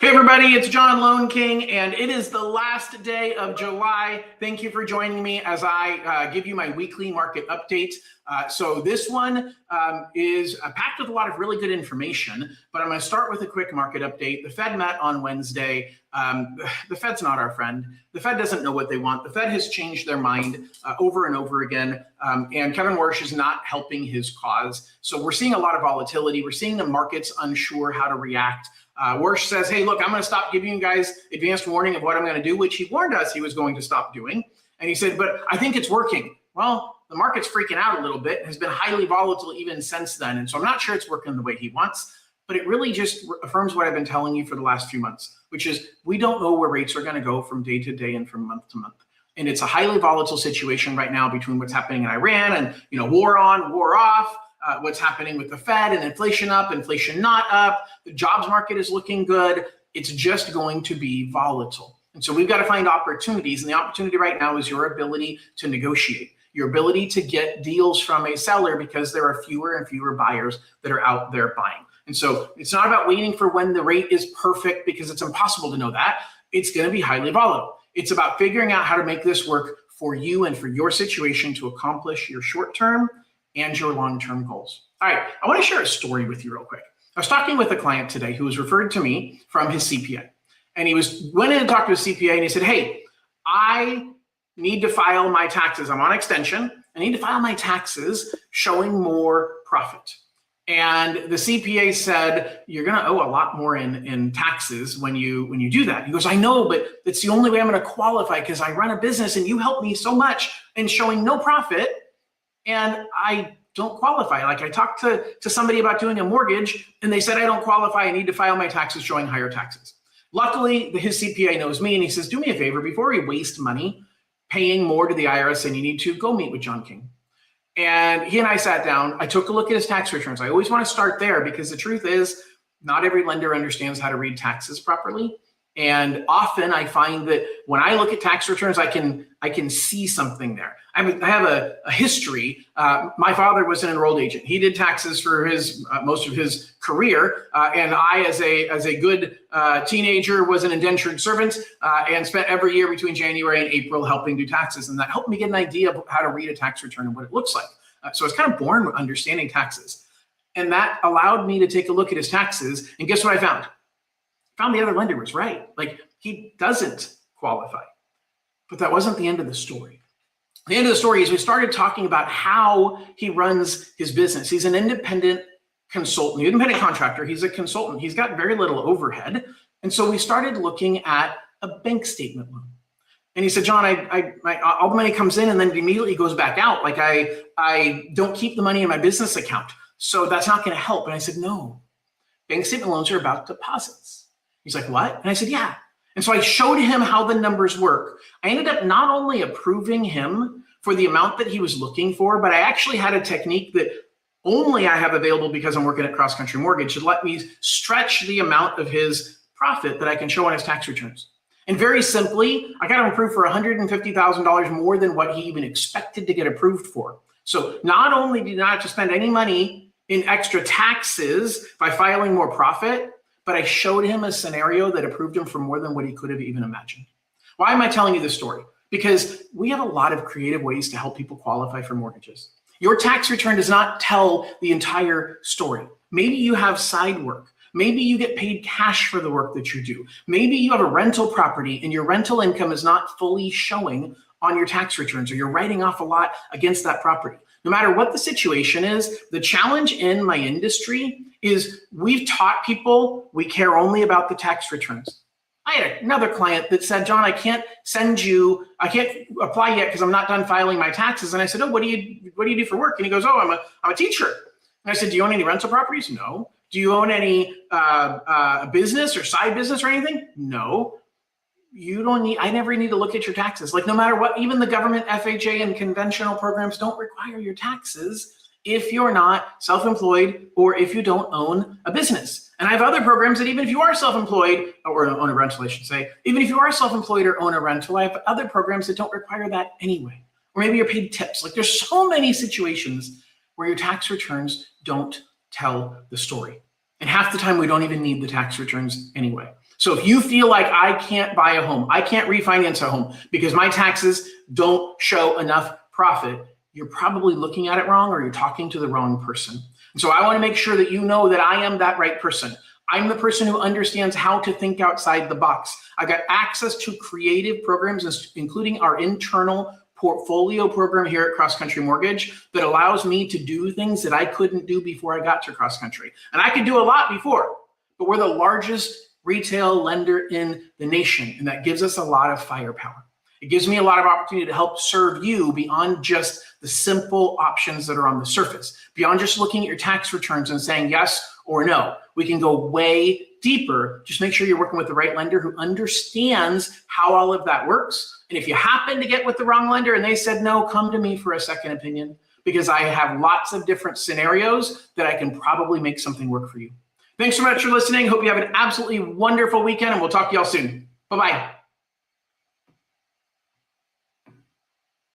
Hey everybody, it's John Lone King, and it is the last day of July. Thank you for joining me as I give you my weekly market update. So this one is packed with a lot of really good information, but I'm going to start with a quick market update. The Fed met on Wednesday. The Fed's not our friend. The Fed doesn't know what they want. The Fed has changed their mind over and over again, and Kevin Warsh is not helping his cause. So we're seeing a lot of volatility. We're seeing the markets unsure how to react. Warsh says, hey, look, I'm going to stop giving you guys advanced warning of what I'm going to do, which he warned us he was going to stop doing. And he said, but I think it's working. Well, the market's freaking out a little bit, has been highly volatile even since then. And so I'm not sure it's working the way he wants, but it really just affirms what I've been telling you for the last few months, which is we don't know where rates are going to go from day to day and from month to month. And it's a highly volatile situation right now between what's happening in Iran and, war on, war off. What's happening with the Fed and inflation up, inflation not up. The jobs market is looking good. It's just going to be volatile. And so we've got to find opportunities. And the opportunity right now is your ability to negotiate, your ability to get deals from a seller because there are fewer and fewer buyers that are out there buying. And so it's not about waiting for when the rate is perfect because it's impossible to know that. It's going to be highly volatile. It's about figuring out how to make this work for you and for your situation to accomplish your short-term and your long-term goals. All right, I want to share a story with you real quick. I was talking with a client today who was referred to me from his CPA. And he went in and talked to his CPA and he said, hey, I need to file my taxes. I'm on extension. I need to file my taxes showing more profit. And the CPA said, you're going to owe a lot more in taxes when you do that. He goes, I know, but it's the only way I'm going to qualify because I run a business and you help me so much in showing no profit. And I don't qualify. Like I talked to somebody about doing a mortgage and they said, I don't qualify. I need to file my taxes showing higher taxes. Luckily, his CPA knows me and he says, do me a favor, before we waste money paying more to the IRS than you need to, go meet with John King. And he and I sat down. I took a look at his tax returns. I always want to start there because the truth is not every lender understands how to read taxes properly. And often I find that when I look at tax returns, I can see something there. I have a history. My father was an enrolled agent. He did taxes for his most of his career, and I, as a good teenager, was an indentured servant and spent every year between January and April helping do taxes, and that helped me get an idea of how to read a tax return and what it looks like. So I was kind of born with understanding taxes, and that allowed me to take a look at his taxes. And guess what I found? Found the other lender was right. Like, he doesn't qualify. But that wasn't the end of the story. The end of the story is we started talking about how he runs his business. He's an independent consultant, independent contractor. He's a consultant. He's got very little overhead. And so we started looking at a bank statement loan. And he said, John, all the money comes in and then it immediately goes back out. Like I don't keep the money in my business account. So that's not going to help. And I said, no, bank statement loans are about deposits. He's like, what? And I said, yeah. And so I showed him how the numbers work. I ended up not only approving him for the amount that he was looking for, but I actually had a technique that only I have available because I'm working at Cross Country Mortgage to let me stretch the amount of his profit that I can show on his tax returns. And very simply, I got him approved for $150,000 more than what he even expected to get approved for. So not only did I not have to spend any money in extra taxes by filing more profit, but I showed him a scenario that approved him for more than what he could have even imagined. Why am I telling you this story? Because we have a lot of creative ways to help people qualify for mortgages. Your tax return does not tell the entire story. Maybe you have side work. Maybe you get paid cash for the work that you do. Maybe you have a rental property and your rental income is not fully showing on your tax returns, or you're writing off a lot against that property. No matter what the situation is, the challenge in my industry is we've taught people we care only about the tax returns. I had another client that said, John, I can't apply yet because I'm not done filing my taxes. And I said, oh, what do you do for work? And he goes, oh, I'm a teacher. And I said, do you own any rental properties? No. Do you own any business or side business or anything? No. I never need to look at your taxes. Like, no matter what, even the government FHA and conventional programs don't require your taxes if you're not self-employed or if you don't own a business. And I have other programs that even if you are self-employed, or own a rental, I should say, even if you are self-employed or own a rental, I have other programs that don't require that anyway. Or maybe you're paid tips. Like, there's so many situations where your tax returns don't tell the story. And half the time we don't even need the tax returns anyway. So if you feel like I can't buy a home, I can't refinance a home because my taxes don't show enough profit, you're probably looking at it wrong or you're talking to the wrong person. And so I want to make sure that you know that I am that right person. I'm the person who understands how to think outside the box. I've got access to creative programs, including our internal portfolio program here at Cross Country Mortgage that allows me to do things that I couldn't do before I got to Cross Country. And I could do a lot before, but we're the largest retail lender in the nation, and that gives us a lot of firepower. It gives me a lot of opportunity to help serve you beyond just the simple options that are on the surface, beyond just looking at your tax returns and saying yes or no. We can go way deeper. Just make sure you're working with the right lender who understands how all of that works. And if you happen to get with the wrong lender and they said no, come to me for a second opinion, because I have lots of different scenarios that I can probably make something work for you. Thanks so much for listening. Hope you have an absolutely wonderful weekend, and we'll talk to y'all soon. Bye-bye.